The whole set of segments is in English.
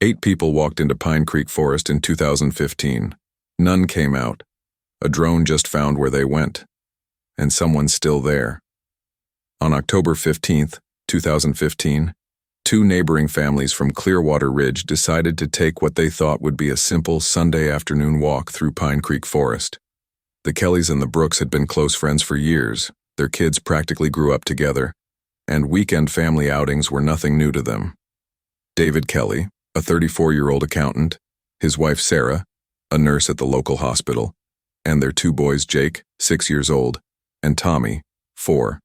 8 people walked into Pine Creek Forest in 2015. None came out. A drone just found where they went. And someone's still there. On October 15, 2015, 2 neighboring families from Clearwater Ridge decided to take what they thought would be a simple Sunday afternoon walk through Pine Creek Forest. The Kellys and the Brooks had been close friends for years. Their kids practically grew up together, and weekend family outings were nothing new to them. David Kelly, a 34-year-old accountant, his wife Sarah, a nurse at the local hospital, and their 2 boys Jake, 6 years old, and Tommy, 4,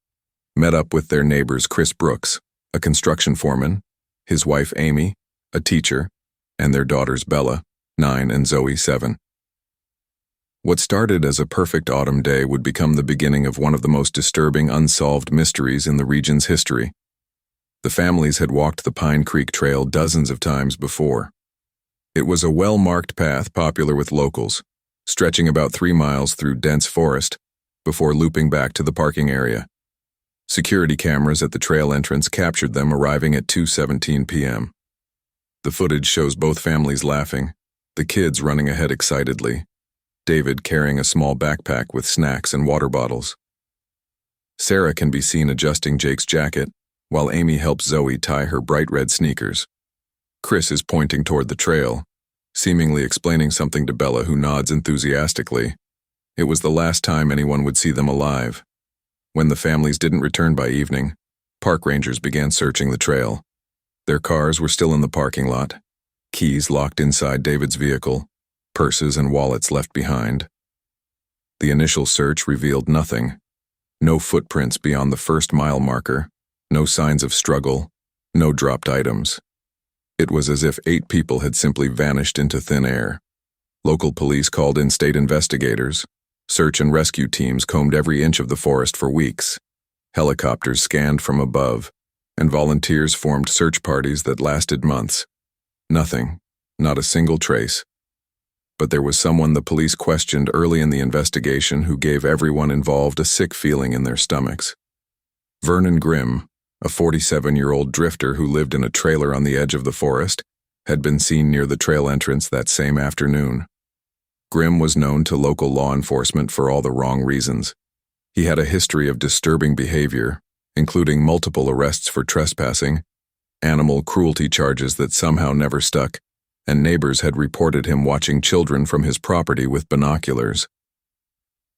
met up with their neighbors Chris Brooks, a construction foreman, his wife Amy, a teacher, and their daughters Bella, 9, and Zoe, 7. What started as a perfect autumn day would become the beginning of one of the most disturbing unsolved mysteries in the region's history. The families had walked the Pine Creek Trail dozens of times before. It was a well-marked path popular with locals, stretching about 3 miles through dense forest before looping back to the parking area. Security cameras at the trail entrance captured them arriving at 2:17 p.m. The footage shows both families laughing, the kids running ahead excitedly, David carrying a small backpack with snacks and water bottles. Sarah can be seen adjusting Jake's jacket, while Amy helps Zoe tie her bright red sneakers. Chris is pointing toward the trail, seemingly explaining something to Bella, who nods enthusiastically. It was the last time anyone would see them alive. When the families didn't return by evening, park rangers began searching the trail. Their cars were still in the parking lot, keys locked inside David's vehicle, purses and wallets left behind. The initial search revealed nothing. No footprints beyond the first mile marker, no signs of struggle, no dropped items. It was as if 8 people had simply vanished into thin air. Local police called in state investigators. Search and rescue teams combed every inch of the forest for weeks. Helicopters scanned from above, and volunteers formed search parties that lasted months. Nothing, not a single trace. But there was someone the police questioned early in the investigation who gave everyone involved a sick feeling in their stomachs. Vernon Grim, a 47-year-old drifter who lived in a trailer on the edge of the forest, had been seen near the trail entrance that same afternoon. Grim was known to local law enforcement for all the wrong reasons. He had a history of disturbing behavior, including multiple arrests for trespassing, animal cruelty charges that somehow never stuck, and neighbors had reported him watching children from his property with binoculars.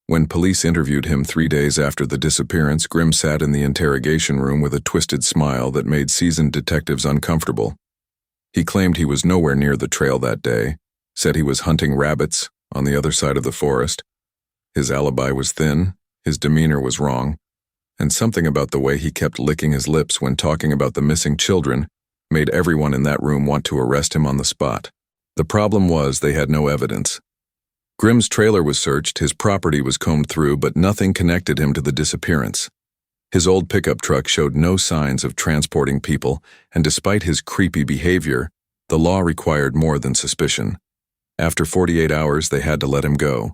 When police interviewed him 3 days after the disappearance, Grim sat in the interrogation room with a twisted smile that made seasoned detectives uncomfortable. He claimed he was nowhere near the trail that day, said he was hunting rabbits on the other side of the forest. His alibi was thin, his demeanor was wrong, and something about the way he kept licking his lips when talking about the missing children made everyone in that room want to arrest him on the spot. The problem was they had no evidence. Grim's trailer was searched, his property was combed through, but nothing connected him to the disappearance. His old pickup truck showed no signs of transporting people, and despite his creepy behavior, the law required more than suspicion. After 48 hours, they had to let him go.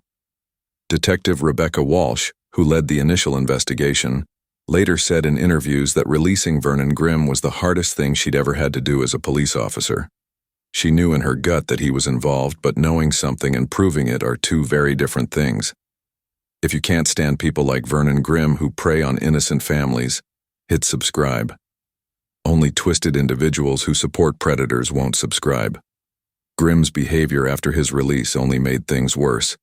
Detective Rebecca Walsh, who led the initial investigation, later said in interviews that releasing Vernon Grim was the hardest thing she'd ever had to do as a police officer. She knew in her gut that he was involved, but knowing something and proving it are 2 very different things. If you can't stand people like Vernon Grim who prey on innocent families, hit subscribe. Only twisted individuals who support predators won't subscribe. Grim's behavior after his release only made things worse.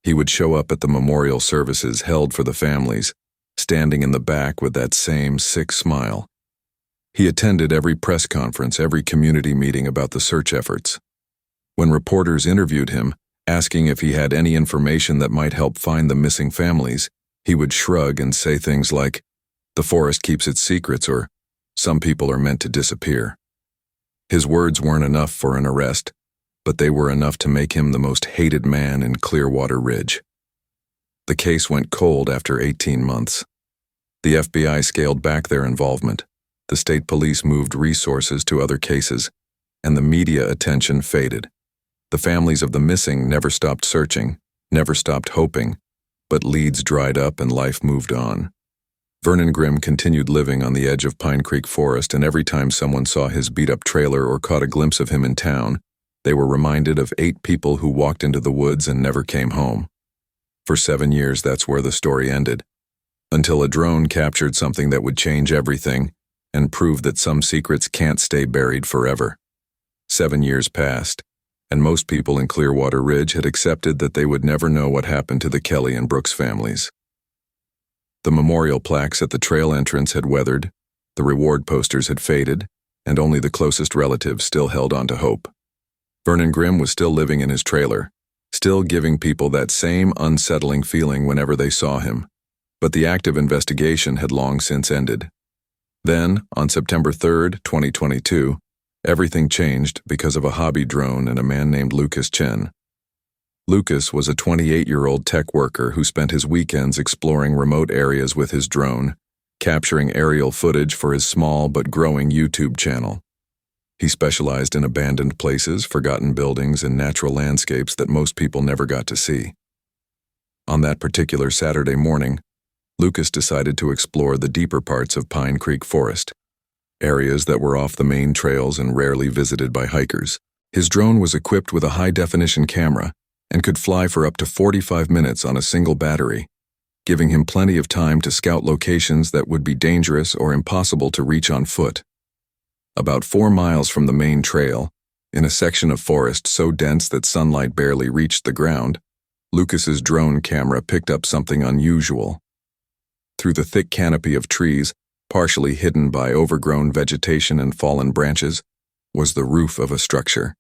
He would show up at the memorial services held for the families, standing in the back with that same sick smile. He attended every press conference, every community meeting about the search efforts. When reporters interviewed him, asking if he had any information that might help find the missing families, he would shrug and say things like, "The forest keeps its secrets," or "Some people are meant to disappear." His words weren't enough for an arrest, but they were enough to make him the most hated man in Clearwater Ridge. The case went cold after 18 months. The FBI scaled back their involvement. The state police moved resources to other cases, and the media attention faded. The families of the missing never stopped searching, never stopped hoping, but leads dried up and life moved on. Vernon Grim continued living on the edge of Pine Creek Forest, and every time someone saw his beat-up trailer or caught a glimpse of him in town, they were reminded of 8 people who walked into the woods and never came home. For 7 years, that's where the story ended, until a drone captured something that would change everything and prove that some secrets can't stay buried forever. 7 years passed, and most people in Clearwater Ridge had accepted that they would never know what happened to the Kelly and Brooks families. The memorial plaques at the trail entrance had weathered, the reward posters had faded, and only the closest relatives still held on to hope. Vernon Grim was still living in his trailer, still giving people that same unsettling feeling whenever they saw him, but the active investigation had long since ended. Then, on September 3rd, 2022, everything changed because of a hobby drone and a man named Lucas Chen. Lucas was a 28-year-old tech worker who spent his weekends exploring remote areas with his drone, capturing aerial footage for his small but growing YouTube channel. He specialized in abandoned places, forgotten buildings, and natural landscapes that most people never got to see. On that particular Saturday morning, Lucas decided to explore the deeper parts of Pine Creek Forest, areas that were off the main trails and rarely visited by hikers. His drone was equipped with a high-definition camera and could fly for up to 45 minutes on a single battery, giving him plenty of time to scout locations that would be dangerous or impossible to reach on foot. About 4 miles from the main trail, in a section of forest so dense that sunlight barely reached the ground, Lucas's drone camera picked up something unusual. Through the thick canopy of trees, partially hidden by overgrown vegetation and fallen branches, was the roof of a structure.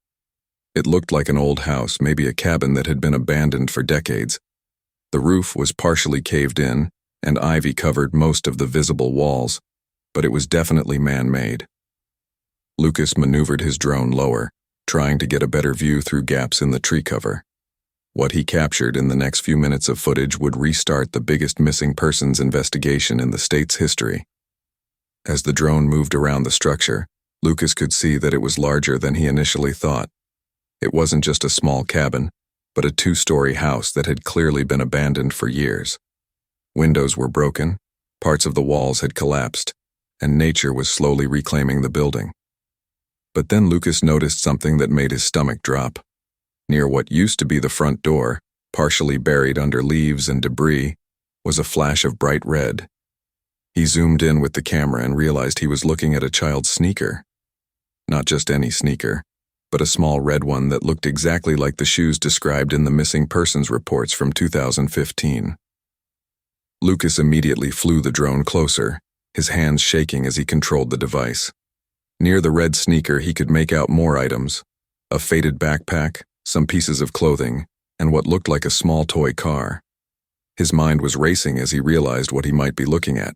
It looked like an old house, maybe a cabin that had been abandoned for decades. The roof was partially caved in, and ivy covered most of the visible walls, but it was definitely man-made. Lucas maneuvered his drone lower, trying to get a better view through gaps in the tree cover. What he captured in the next few minutes of footage would restart the biggest missing persons investigation in the state's history. As the drone moved around the structure, Lucas could see that it was larger than he initially thought. It wasn't just a small cabin, but a 2-story house that had clearly been abandoned for years. Windows were broken, parts of the walls had collapsed, and nature was slowly reclaiming the building. But then Lucas noticed something that made his stomach drop. Near what used to be the front door, partially buried under leaves and debris, was a flash of bright red. He zoomed in with the camera and realized he was looking at a child's sneaker. Not just any sneaker, but a small red one that looked exactly like the shoes described in the missing persons reports from 2015. Lucas immediately flew the drone closer, his hands shaking as he controlled the device. Near the red sneaker, he could make out more items: a faded backpack, some pieces of clothing, and what looked like a small toy car. His mind was racing as he realized what he might be looking at.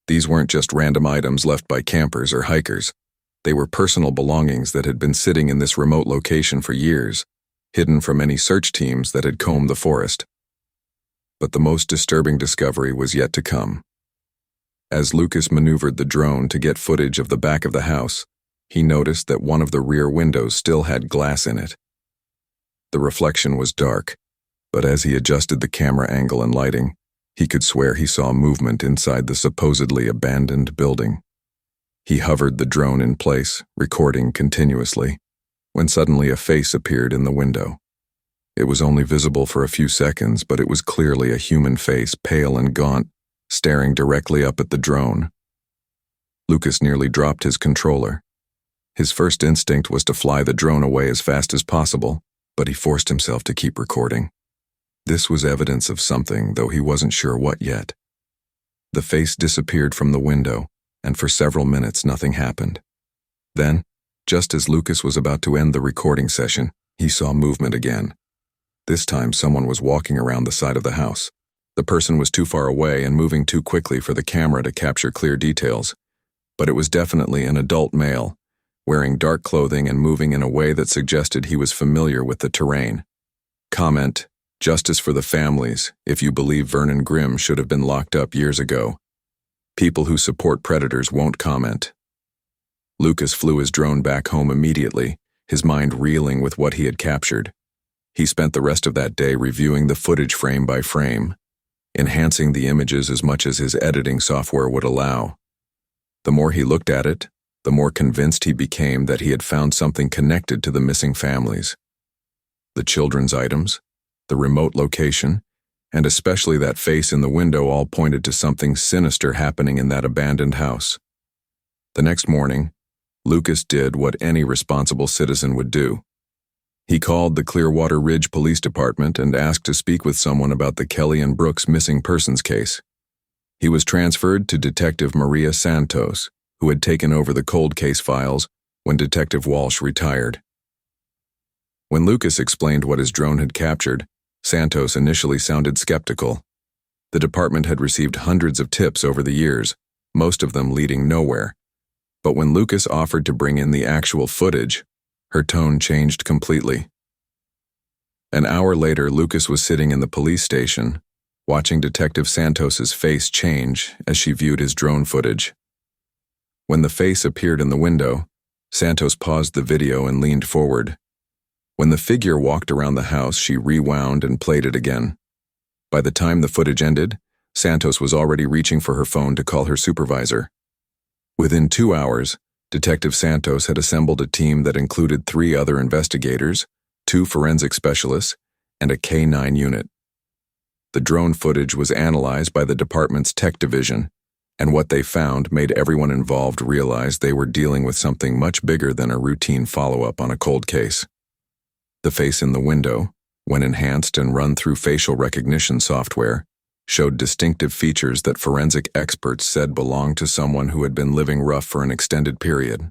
These weren't just random items left by campers or hikers. They were personal belongings that had been sitting in this remote location for years, hidden from any search teams that had combed the forest. But the most disturbing discovery was yet to come. As Lucas maneuvered the drone to get footage of the back of the house, he noticed that one of the rear windows still had glass in it. The reflection was dark, but as he adjusted the camera angle and lighting, he could swear he saw movement inside the supposedly abandoned building. He hovered the drone in place, recording continuously, when suddenly a face appeared in the window. It was only visible for a few seconds, but it was clearly a human face, pale and gaunt, staring directly up at the drone. Lucas nearly dropped his controller. His first instinct was to fly the drone away as fast as possible, but he forced himself to keep recording. This was evidence of something, though he wasn't sure what yet. The face disappeared from the window, and for several minutes nothing happened. Then, just as Lucas was about to end the recording session, he saw movement again. This time someone was walking around the side of the house. The person was too far away and moving too quickly for the camera to capture clear details, but it was definitely an adult male, wearing dark clothing and moving in a way that suggested he was familiar with the terrain. Comment: justice for the families if you believe Vernon Grim should have been locked up years ago. People who support predators won't comment. Lucas flew his drone back home immediately, his mind reeling with what he had captured. He spent the rest of that day reviewing the footage frame by frame. enhancing the images as much as his editing software would allow. The more he looked at it, the more convinced he became that he had found something connected to the missing families. The children's items, the remote location, and especially that face in the window all pointed to something sinister happening in that abandoned house. The next morning, Lucas did what any responsible citizen would do. He called the Clearwater Ridge Police Department and asked to speak with someone about the Kelly and Brooks missing persons case. He was transferred to Detective Maria Santos, who had taken over the cold case files when Detective Walsh retired. When Lucas explained what his drone had captured, Santos initially sounded skeptical. The department had received hundreds of tips over the years, most of them leading nowhere. But when Lucas offered to bring in the actual footage, her tone changed completely. An hour later, Lucas was sitting in the police station, watching Detective Santos's face change as she viewed his drone footage. When the face appeared in the window, Santos paused the video and leaned forward. When the figure walked around the house, she rewound and played it again. By the time the footage ended, Santos was already reaching for her phone to call her supervisor. Within 2 hours, Detective Santos had assembled a team that included 3 other investigators, 2 forensic specialists, and a K-9 unit. The drone footage was analyzed by the department's tech division, and what they found made everyone involved realize they were dealing with something much bigger than a routine follow-up on a cold case. The face in the window, when enhanced and run through facial recognition software, showed distinctive features that forensic experts said belonged to someone who had been living rough for an extended period.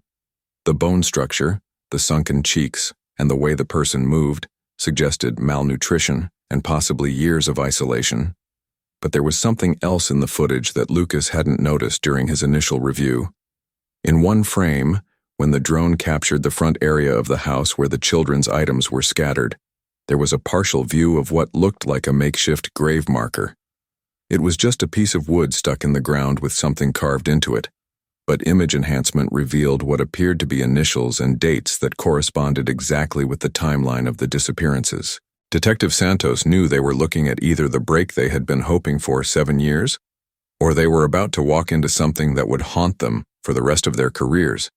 The bone structure, the sunken cheeks, and the way the person moved suggested malnutrition and possibly years of isolation. But there was something else in the footage that Lucas hadn't noticed during his initial review. In one frame, when the drone captured the front area of the house where the children's items were scattered, there was a partial view of what looked like a makeshift grave marker. It was just a piece of wood stuck in the ground with something carved into it, but image enhancement revealed what appeared to be initials and dates that corresponded exactly with the timeline of the disappearances. Detective Santos knew they were looking at either the break they had been hoping for 7 years, or they were about to walk into something that would haunt them for the rest of their careers.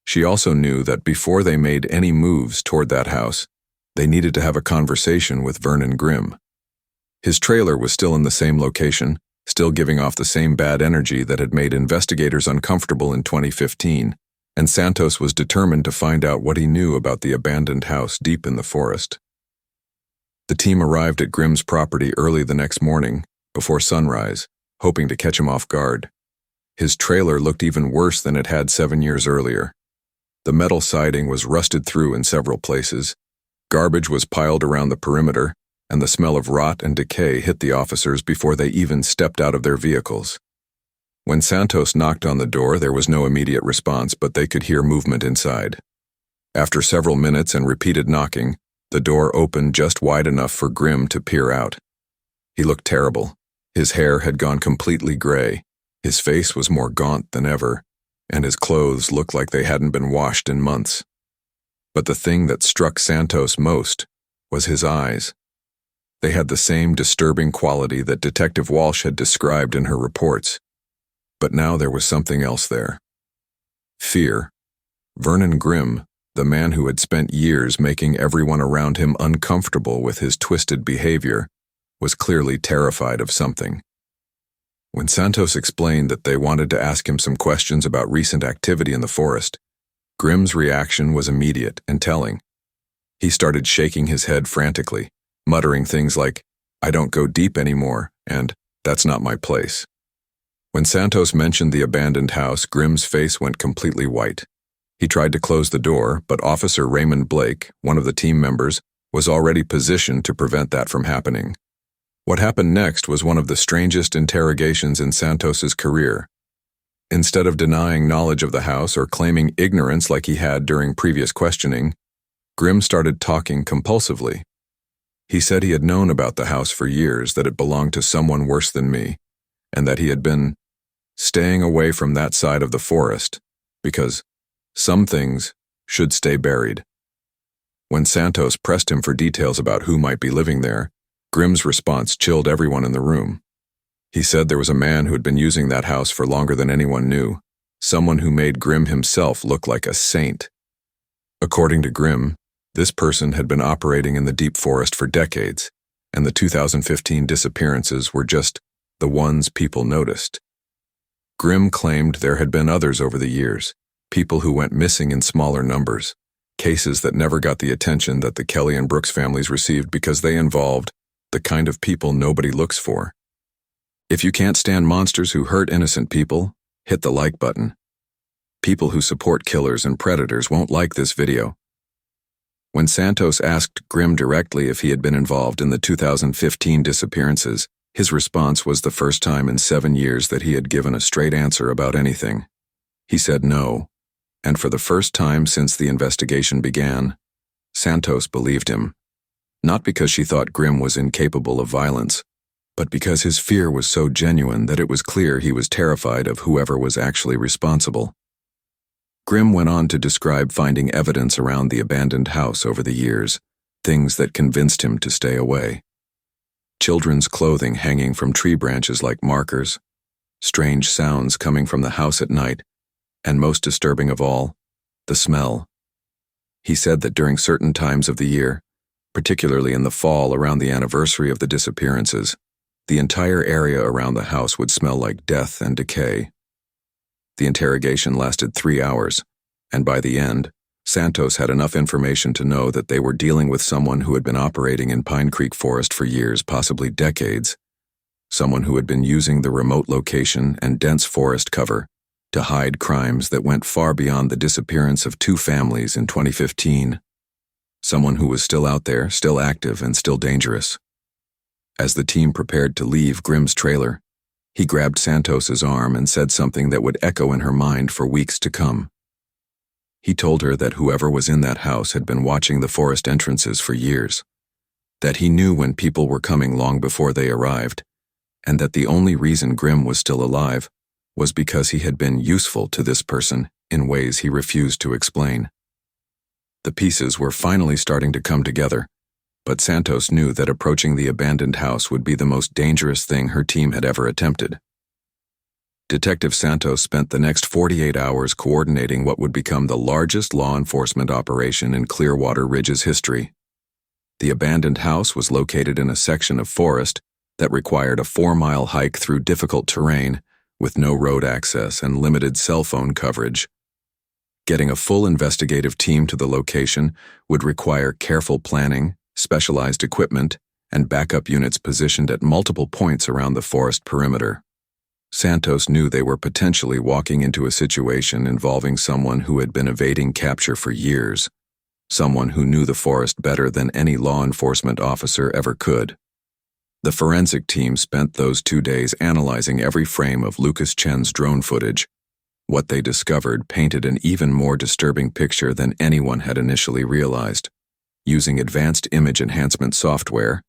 She also knew that before they made any moves toward that house, they needed to have a conversation with Vernon Grim. His trailer was still in the same location, still giving off the same bad energy that had made investigators uncomfortable in 2015, and Santos was determined to find out what he knew about the abandoned house deep in the forest. The team arrived at Grim's property early the next morning, before sunrise, hoping to catch him off guard. His trailer looked even worse than it had 7 years earlier. The metal siding was rusted through in several places. Garbage was piled around the perimeter, and the smell of rot and decay hit the officers before they even stepped out of their vehicles. When Santos knocked on the door, there was no immediate response, but they could hear movement inside. After several minutes and repeated knocking, the door opened just wide enough for Grim to peer out. He looked terrible. His hair had gone completely gray, his face was more gaunt than ever, and his clothes looked like they hadn't been washed in months. But the thing that struck Santos most was his eyes. They had the same disturbing quality that Detective Walsh had described in her reports. But now there was something else there. Fear. Vernon Grim, the man who had spent years making everyone around him uncomfortable with his twisted behavior, was clearly terrified of something. When Santos explained that they wanted to ask him some questions about recent activity in the forest, Grim's reaction was immediate and telling. He started shaking his head frantically, muttering things like, "I don't go deep anymore," and "That's not my place." When Santos mentioned the abandoned house, Grim's face went completely white. He tried to close the door, but Officer Raymond Blake, one of the team members, was already positioned to prevent that from happening. What happened next was one of the strangest interrogations in Santos's career. Instead of denying knowledge of the house or claiming ignorance like he had during previous questioning, Grim started talking compulsively. He said he had known about the house for years, that it belonged to someone worse than me, and that he had been staying away from that side of the forest because some things should stay buried. When Santos pressed him for details about who might be living there, Grim's response chilled everyone in the room. He said there was a man who had been using that house for longer than anyone knew, someone who made Grim himself look like a saint. According to Grim, this person had been operating in the deep forest for decades, and the 2015 disappearances were just the ones people noticed. Grim claimed there had been others over the years, people who went missing in smaller numbers, cases that never got the attention that the Kelly and Brooks families received because they involved the kind of people nobody looks for. If you can't stand monsters who hurt innocent people, hit the like button. People who support killers and predators won't like this video. When Santos asked Grim directly if he had been involved in the 2015 disappearances, his response was the first time in 7 years that he had given a straight answer about anything. He said no, and for the first time since the investigation began, Santos believed him. Not because she thought Grim was incapable of violence, but because his fear was so genuine that it was clear he was terrified of whoever was actually responsible. Grim went on to describe finding evidence around the abandoned house over the years, things that convinced him to stay away. Children's clothing hanging from tree branches like markers, strange sounds coming from the house at night, and most disturbing of all, the smell. He said that during certain times of the year, particularly in the fall around the anniversary of the disappearances, the entire area around the house would smell like death and decay. The interrogation lasted 3 hours, and by the end, Santos had enough information to know that they were dealing with someone who had been operating in Pine Creek Forest for years, possibly decades. Someone who had been using the remote location and dense forest cover to hide crimes that went far beyond the disappearance of 2 families in 2015. Someone who was still out there, still active, and still dangerous. As the team prepared to leave Grim's trailer, he grabbed Santos's arm and said something that would echo in her mind for weeks to come. He told her that whoever was in that house had been watching the forest entrances for years, that he knew when people were coming long before they arrived, and that the only reason Grim was still alive was because he had been useful to this person in ways he refused to explain. The pieces were finally starting to come together, but Santos knew that approaching the abandoned house would be the most dangerous thing her team had ever attempted. Detective Santos spent the next 48 hours coordinating what would become the largest law enforcement operation in Clearwater Ridge's history. The abandoned house was located in a section of forest that required a 4-mile hike through difficult terrain with no road access and limited cell phone coverage. Getting a full investigative team to the location would require careful planning, specialized equipment, and backup units positioned at multiple points around the forest perimeter. Santos knew they were potentially walking into a situation involving someone who had been evading capture for years, someone who knew the forest better than any law enforcement officer ever could. The forensic team spent those 2 days analyzing every frame of Lucas Chen's drone footage. What they discovered painted an even more disturbing picture than anyone had initially realized. Using advanced image enhancement software,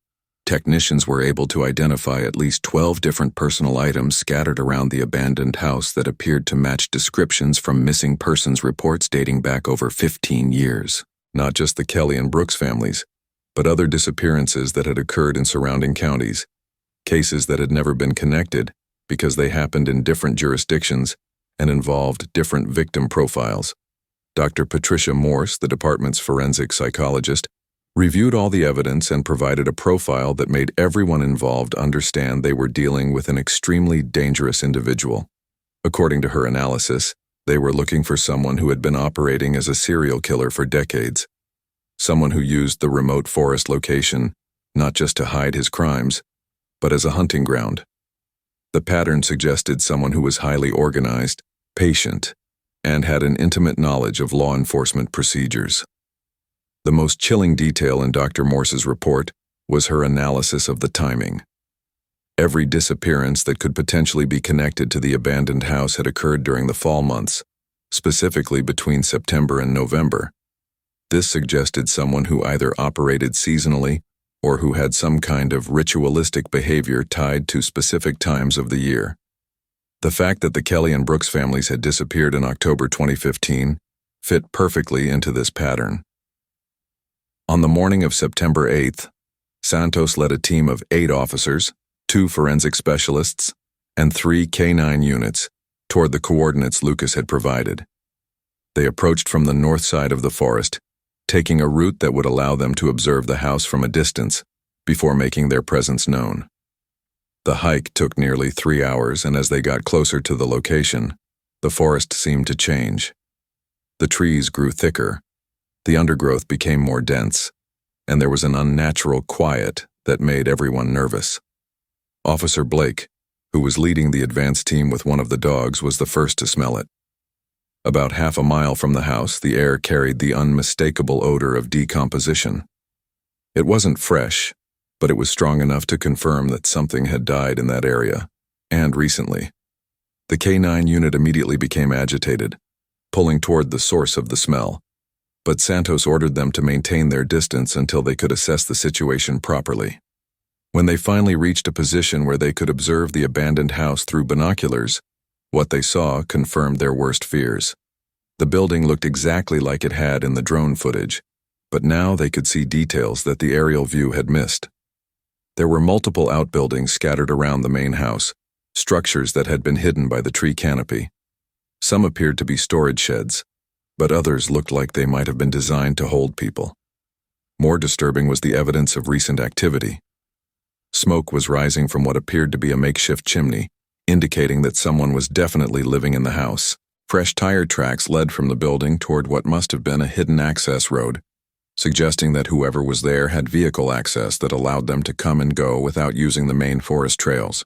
technicians were able to identify at least 12 different personal items scattered around the abandoned house that appeared to match descriptions from missing persons reports dating back over 15 years. Not just the Kelly and Brooks families, but other disappearances that had occurred in surrounding counties, cases that had never been connected because they happened in different jurisdictions and involved different victim profiles. Dr. Patricia Morse, the department's forensic psychologist, reviewed all the evidence and provided a profile that made everyone involved understand they were dealing with an extremely dangerous individual. According to her analysis, they were looking for someone who had been operating as a serial killer for decades. Someone who used the remote forest location not just to hide his crimes, but as a hunting ground. The pattern suggested someone who was highly organized, patient, and had an intimate knowledge of law enforcement procedures. The most chilling detail in Dr. Morse's report was her analysis of the timing. Every disappearance that could potentially be connected to the abandoned house had occurred during the fall months, specifically between September and November. This suggested someone who either operated seasonally or who had some kind of ritualistic behavior tied to specific times of the year. The fact that the Kelly and Brooks families had disappeared in October 2015 fit perfectly into this pattern. On the morning of September 8th, Santos led a team of 8 officers, 2 forensic specialists, and 3 K-9 units toward the coordinates Lucas had provided. They approached from the north side of the forest, taking a route that would allow them to observe the house from a distance before making their presence known. The hike took nearly 3 hours, and as they got closer to the location, the forest seemed to change. The trees grew thicker, the undergrowth became more dense, and there was an unnatural quiet that made everyone nervous. Officer Blake, who was leading the advance team with one of the dogs, was the first to smell it. About half a mile from the house, the air carried the unmistakable odor of decomposition. It wasn't fresh, but it was strong enough to confirm that something had died in that area, and recently. The K-9 unit immediately became agitated, pulling toward the source of the smell, but Santos ordered them to maintain their distance until they could assess the situation properly. When they finally reached a position where they could observe the abandoned house through binoculars, what they saw confirmed their worst fears. The building looked exactly like it had in the drone footage, but now they could see details that the aerial view had missed. There were multiple outbuildings scattered around the main house, structures that had been hidden by the tree canopy. Some appeared to be storage sheds, but others looked like they might have been designed to hold people. More disturbing was the evidence of recent activity. Smoke was rising from what appeared to be a makeshift chimney, indicating that someone was definitely living in the house. Fresh tire tracks led from the building toward what must have been a hidden access road, suggesting that whoever was there had vehicle access that allowed them to come and go without using the main forest trails.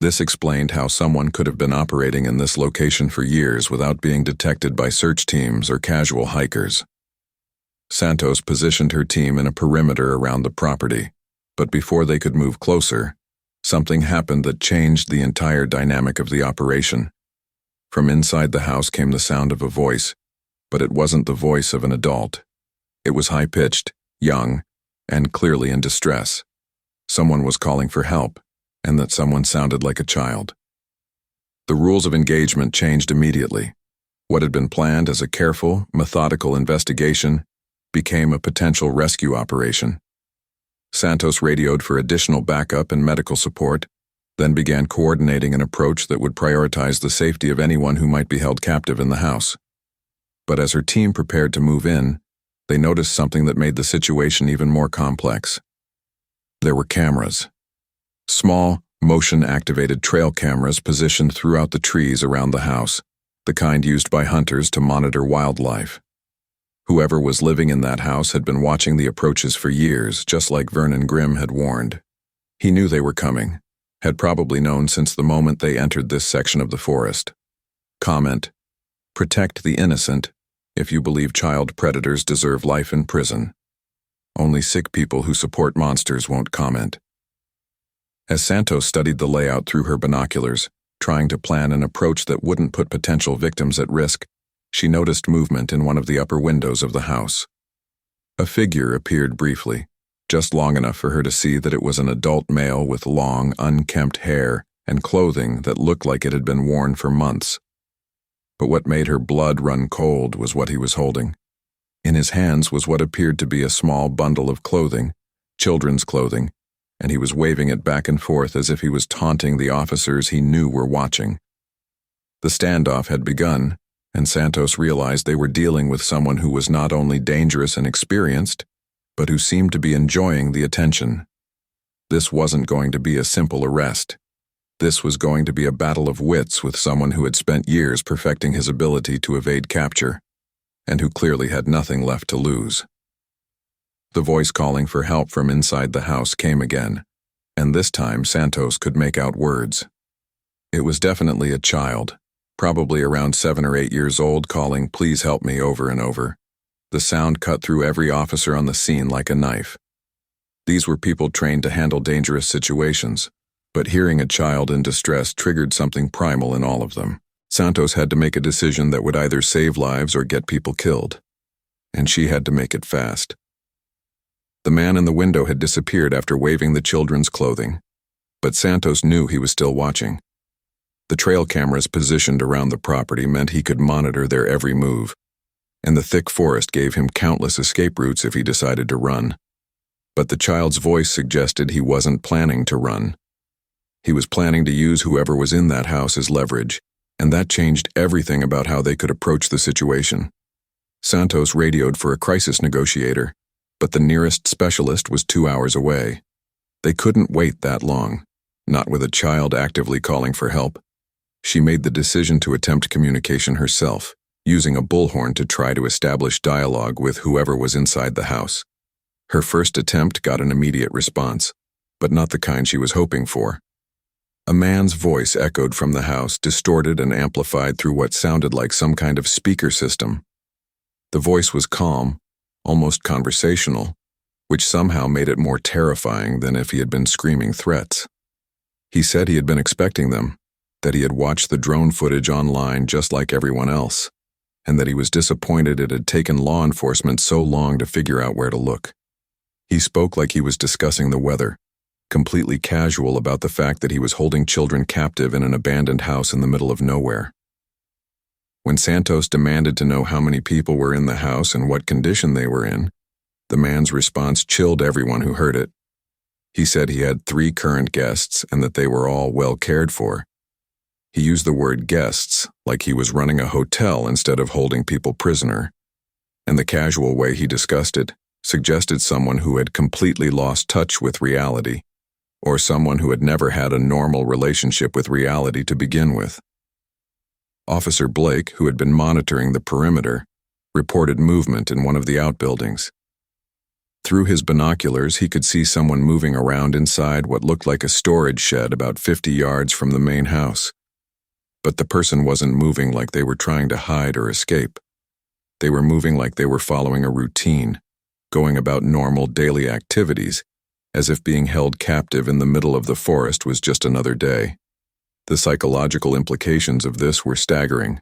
This explained how someone could have been operating in this location for years without being detected by search teams or casual hikers. Santos positioned her team in a perimeter around the property, but before they could move closer, something happened that changed the entire dynamic of the operation. From inside the house came the sound of a voice, but it wasn't the voice of an adult. It was high-pitched, young, and clearly in distress. Someone was calling for help, and that someone sounded like a child. The rules of engagement changed immediately. What had been planned as a careful, methodical investigation became a potential rescue operation. Santos radioed for additional backup and medical support, then began coordinating an approach that would prioritize the safety of anyone who might be held captive in the house. But as her team prepared to move in, they noticed something that made the situation even more complex. There were cameras. Small, motion-activated trail cameras positioned throughout the trees around the house, the kind used by hunters to monitor wildlife. Whoever was living in that house had been watching the approaches for years, just like Vernon Grimm had warned. He knew they were coming, had probably known since the moment they entered this section of the forest. Comment: protect the innocent if you believe child predators deserve life in prison. Only sick people who support monsters won't comment. As Santos studied the layout through her binoculars, trying to plan an approach that wouldn't put potential victims at risk, she noticed movement in one of the upper windows of the house. A figure appeared briefly, just long enough for her to see that it was an adult male with long, unkempt hair and clothing that looked like it had been worn for months. But what made her blood run cold was what he was holding. In his hands was what appeared to be a small bundle of clothing, children's clothing, and he was waving it back and forth as if he was taunting the officers he knew were watching. The standoff had begun, and Santos realized they were dealing with someone who was not only dangerous and experienced, but who seemed to be enjoying the attention. This wasn't going to be a simple arrest. This was going to be a battle of wits with someone who had spent years perfecting his ability to evade capture, and who clearly had nothing left to lose. The voice calling for help from inside the house came again, and this time Santos could make out words. It was definitely a child, probably around 7 or 8 years old, calling, "Please help me," over and over. The sound cut through every officer on the scene like a knife. These were people trained to handle dangerous situations, but hearing a child in distress triggered something primal in all of them. Santos had to make a decision that would either save lives or get people killed, and she had to make it fast. The man in the window had disappeared after waving the children's clothing, but Santos knew he was still watching. The trail cameras positioned around the property meant he could monitor their every move, and the thick forest gave him countless escape routes if he decided to run. But the child's voice suggested he wasn't planning to run. He was planning to use whoever was in that house as leverage, and that changed everything about how they could approach the situation. Santos radioed for a crisis negotiator, but the nearest specialist was 2 hours away. They couldn't wait that long, not with a child actively calling for help. She made the decision to attempt communication herself, using a bullhorn to try to establish dialogue with whoever was inside the house. Her first attempt got an immediate response, but not the kind she was hoping for. A man's voice echoed from the house, distorted and amplified through what sounded like some kind of speaker system. The voice was calm, almost conversational, which somehow made it more terrifying than if he had been screaming threats. He said he had been expecting them, that he had watched the drone footage online just like everyone else, and that he was disappointed it had taken law enforcement so long to figure out where to look. He spoke like he was discussing the weather, completely casual about the fact that he was holding children captive in an abandoned house in the middle of nowhere. When Santos demanded to know how many people were in the house and what condition they were in, the man's response chilled everyone who heard it. He said he had 3 current guests and that they were all well cared for. He used the word guests like he was running a hotel instead of holding people prisoner, and the casual way he discussed it suggested someone who had completely lost touch with reality, or someone who had never had a normal relationship with reality to begin with. Officer Blake, who had been monitoring the perimeter, reported movement in one of the outbuildings. Through his binoculars, he could see someone moving around inside what looked like a storage shed about 50 yards from the main house. But the person wasn't moving like they were trying to hide or escape. They were moving like they were following a routine, going about normal daily activities, as if being held captive in the middle of the forest was just another day. The psychological implications of this were staggering.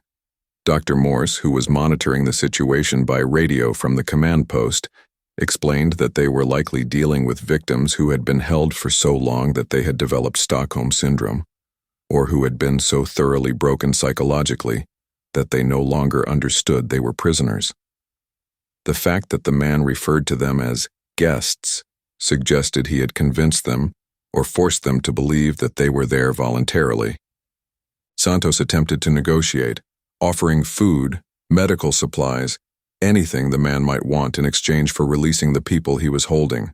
Dr. Morse, who was monitoring the situation by radio from the command post, explained that they were likely dealing with victims who had been held for so long that they had developed Stockholm Syndrome, or who had been so thoroughly broken psychologically that they no longer understood they were prisoners. The fact that the man referred to them as guests suggested he had convinced them or forced them to believe that they were there voluntarily. Santos attempted to negotiate, offering food, medical supplies, anything the man might want in exchange for releasing the people he was holding.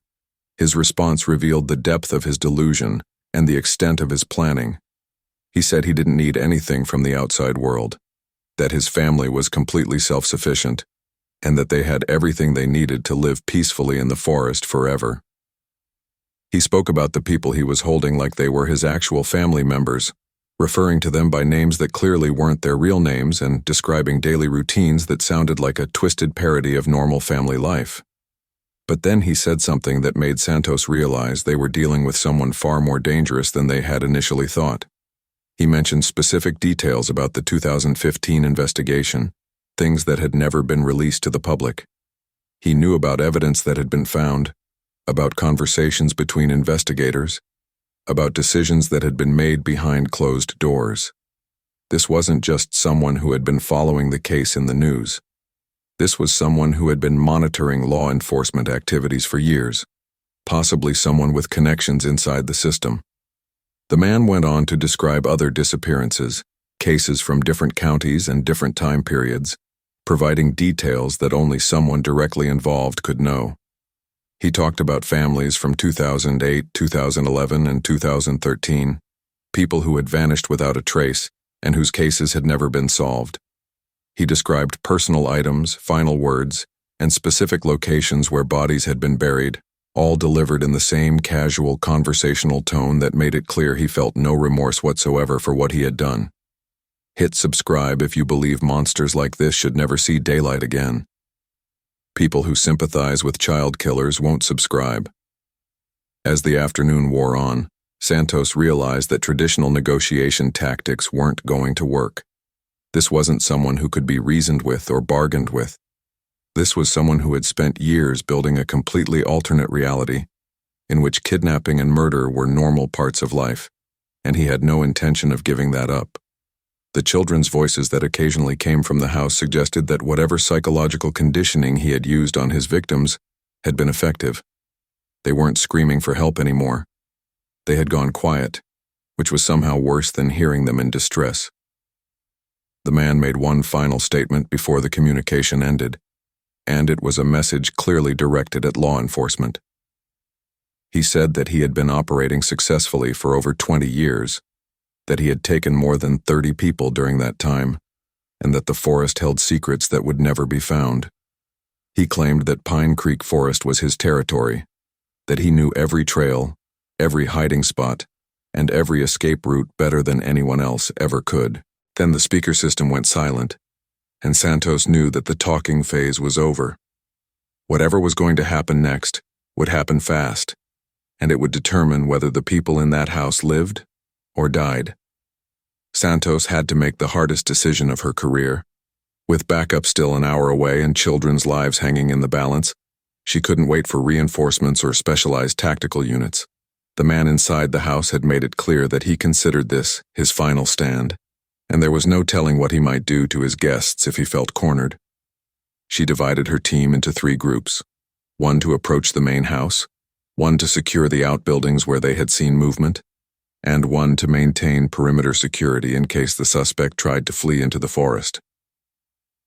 His response revealed the depth of his delusion and the extent of his planning. He said he didn't need anything from the outside world, that his family was completely self-sufficient, and that they had everything they needed to live peacefully in the forest forever. He spoke about the people he was holding like they were his actual family members, referring to them by names that clearly weren't their real names and describing daily routines that sounded like a twisted parody of normal family life. But then he said something that made Santos realize they were dealing with someone far more dangerous than they had initially thought. He mentioned specific details about the 2015 investigation, things that had never been released to the public. He knew about evidence that had been found, about conversations between investigators, about decisions that had been made behind closed doors. This wasn't just someone who had been following the case in the news. This was someone who had been monitoring law enforcement activities for years, possibly someone with connections inside the system. The man went on to describe other disappearances, cases from different counties and different time periods, providing details that only someone directly involved could know. He talked about families from 2008, 2011, and 2013, people who had vanished without a trace and whose cases had never been solved. He described personal items, final words, and specific locations where bodies had been buried, all delivered in the same casual conversational tone that made it clear he felt no remorse whatsoever for what he had done. Hit subscribe if you believe monsters like this should never see daylight again. People who sympathize with child killers won't subscribe. As the afternoon wore on, Santos realized that traditional negotiation tactics weren't going to work. This wasn't someone who could be reasoned with or bargained with. This was someone who had spent years building a completely alternate reality, in which kidnapping and murder were normal parts of life, and he had no intention of giving that up. The children's voices that occasionally came from the house suggested that whatever psychological conditioning he had used on his victims had been effective. They weren't screaming for help anymore. They had gone quiet, which was somehow worse than hearing them in distress. The man made one final statement before the communication ended, and it was a message clearly directed at law enforcement. He said that he had been operating successfully for over 20 years, that he had taken more than 30 people during that time, and that the forest held secrets that would never be found. He claimed that Pine Creek Forest was his territory, that he knew every trail, every hiding spot, and every escape route better than anyone else ever could. Then the speaker system went silent, and Santos knew that the talking phase was over. Whatever was going to happen next would happen fast, and it would determine whether the people in that house lived or died. Santos had to make the hardest decision of her career. With backup still an hour away and children's lives hanging in the balance, she couldn't wait for reinforcements or specialized tactical units. The man inside the house had made it clear that he considered this his final stand, and there was no telling what he might do to his guests if he felt cornered. She divided her team into 3 groups, one to approach the main house, one to secure the outbuildings where they had seen movement, and one to maintain perimeter security in case the suspect tried to flee into the forest.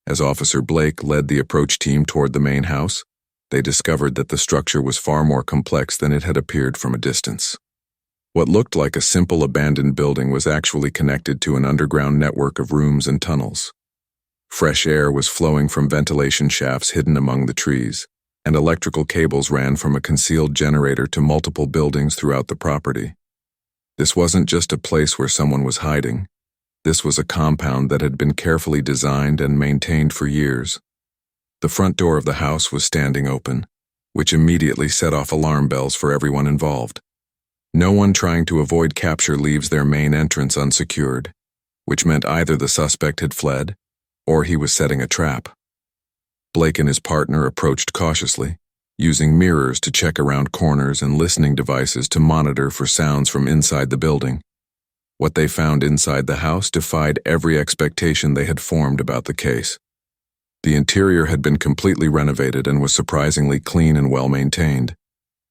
As Officer Blake led the approach team toward the main house, they discovered that the structure was far more complex than it had appeared from a distance. What looked like a simple abandoned building was actually connected to an underground network of rooms and tunnels. Fresh air was flowing from ventilation shafts hidden among the trees, and electrical cables ran from a concealed generator to multiple buildings throughout the property. This wasn't just a place where someone was hiding. This was a compound that had been carefully designed and maintained for years. The front door of the house was standing open, which immediately set off alarm bells for everyone involved. No one trying to avoid capture leaves their main entrance unsecured, which meant either the suspect had fled or he was setting a trap. Blake and his partner approached cautiously, using mirrors to check around corners and listening devices to monitor for sounds from inside the building. What they found inside the house defied every expectation they had formed about the case. The interior had been completely renovated and was surprisingly clean and well-maintained.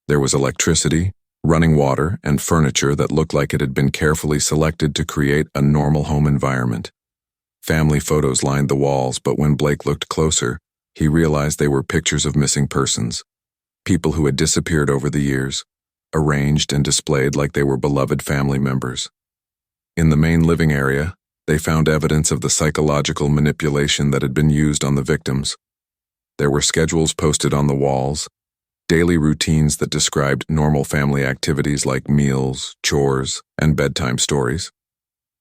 There was electricity, running water, and furniture that looked like it had been carefully selected to create a normal home environment. Family photos lined the walls, but when Blake looked closer, he realized they were pictures of missing persons, people who had disappeared over the years, arranged and displayed like they were beloved family members. In the main living area, they found evidence of the psychological manipulation that had been used on the victims. There were schedules posted on the walls, daily routines that described normal family activities like meals, chores, and bedtime stories.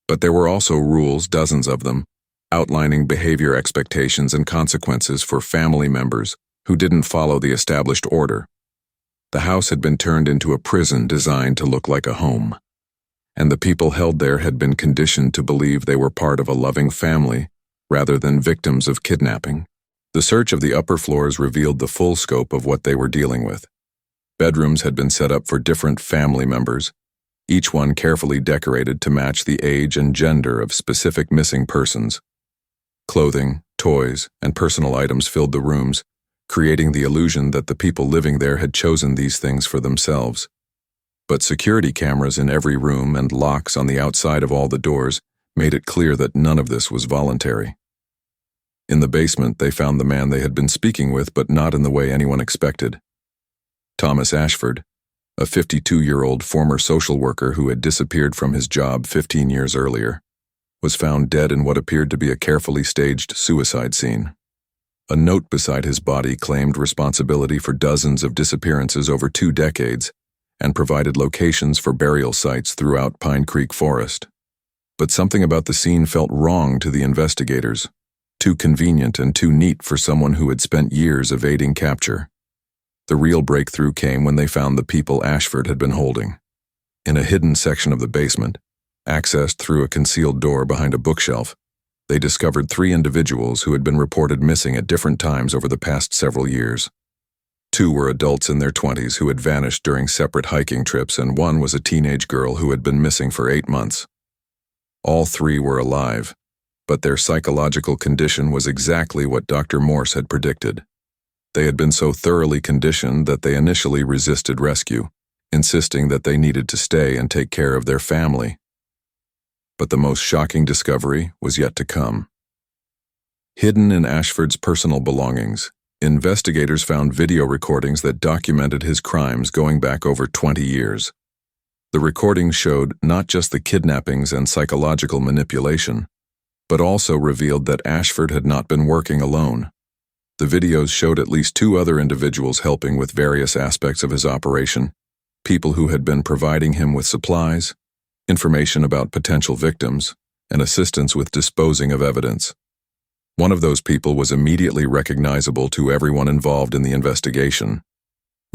But there were also rules, dozens of them, outlining behavior expectations and consequences for family members who didn't follow the established order. The house had been turned into a prison designed to look like a home, and the people held there had been conditioned to believe they were part of a loving family rather than victims of kidnapping. The search of the upper floors revealed the full scope of what they were dealing with. Bedrooms had been set up for different family members, each one carefully decorated to match the age and gender of specific missing persons. Clothing, toys, and personal items filled the rooms, creating the illusion that the people living there had chosen these things for themselves. But security cameras in every room and locks on the outside of all the doors made it clear that none of this was voluntary. In the basement, they found the man they had been speaking with, but not in the way anyone expected. Thomas Ashford, a 52-year-old former social worker who had disappeared from his job 15 years earlier, was found dead in what appeared to be a carefully staged suicide scene. A note beside his body claimed responsibility for dozens of disappearances over 2 decades and provided locations for burial sites throughout Pine Creek Forest. But something about the scene felt wrong to the investigators, too convenient and too neat for someone who had spent years evading capture. The real breakthrough came when they found the people Ashford had been holding. In a hidden section of the basement, accessed through a concealed door behind a bookshelf, they discovered 3 individuals who had been reported missing at different times over the past several years. 2 were adults in their 20s who had vanished during separate hiking trips, and 1 was a teenage girl who had been missing for 8 months. All 3 were alive, but their psychological condition was exactly what Dr. Morse had predicted. They had been so thoroughly conditioned that they initially resisted rescue, insisting that they needed to stay and take care of their family. But the most shocking discovery was yet to come. Hidden in Ashford's personal belongings, investigators found video recordings that documented his crimes going back over 20 years. The recordings showed not just the kidnappings and psychological manipulation, but also revealed that Ashford had not been working alone. The videos showed at least 2 other individuals helping with various aspects of his operation, people who had been providing him with supplies, information about potential victims, and assistance with disposing of evidence. One of those people was immediately recognizable to everyone involved in the investigation.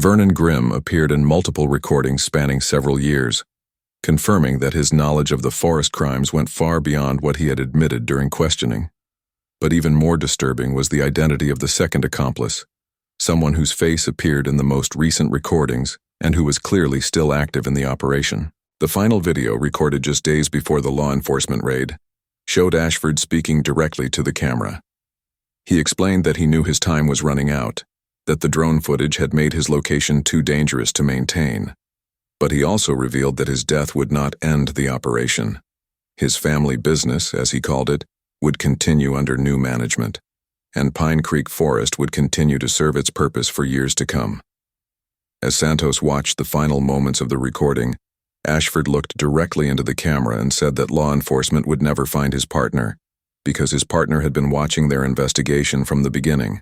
Vernon Grimm appeared in multiple recordings spanning several years, confirming that his knowledge of the forest crimes went far beyond what he had admitted during questioning. But even more disturbing was the identity of the second accomplice, someone whose face appeared in the most recent recordings and who was clearly still active in the operation. The final video, recorded just days before the law enforcement raid, showed Ashford speaking directly to the camera. He explained that he knew his time was running out, that the drone footage had made his location too dangerous to maintain. But he also revealed that his death would not end the operation. His family business, as he called it, would continue under new management, and Pine Creek Forest would continue to serve its purpose for years to come. As Santos watched the final moments of the recording, Ashford looked directly into the camera and said that law enforcement would never find his partner, because his partner had been watching their investigation from the beginning.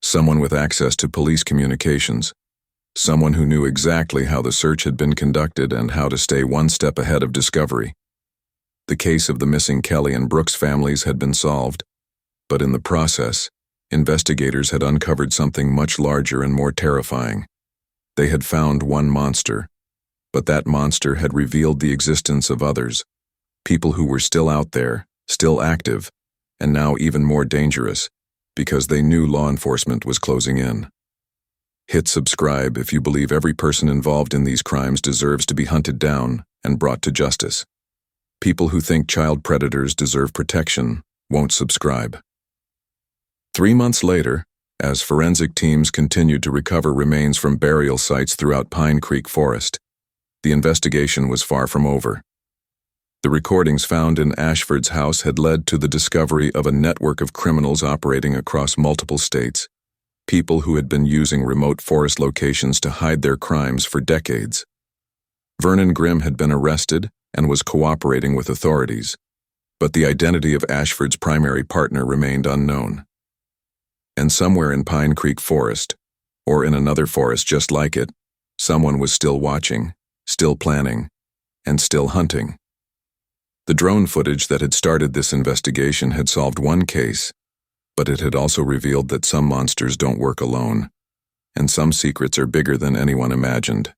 Someone with access to police communications, someone who knew exactly how the search had been conducted and how to stay one step ahead of discovery. The case of the missing Kelly and Brooks families had been solved, but in the process, investigators had uncovered something much larger and more terrifying. They had found one monster, but that monster had revealed the existence of others, people who were still out there, still active, and now even more dangerous, because they knew law enforcement was closing in. Hit subscribe if you believe every person involved in these crimes deserves to be hunted down and brought to justice. People who think child predators deserve protection won't subscribe. 3 months later, as forensic teams continued to recover remains from burial sites throughout Pine Creek Forest, the investigation was far from over. The recordings found in Ashford's house had led to the discovery of a network of criminals operating across multiple states, people who had been using remote forest locations to hide their crimes for decades. Vernon Grimm had been arrested and was cooperating with authorities, but the identity of Ashford's primary partner remained unknown. And somewhere in Pine Creek Forest, or in another forest just like it, someone was still watching, still planning, and still hunting. The drone footage that had started this investigation had solved one case, but it had also revealed that some monsters don't work alone, and some secrets are bigger than anyone imagined.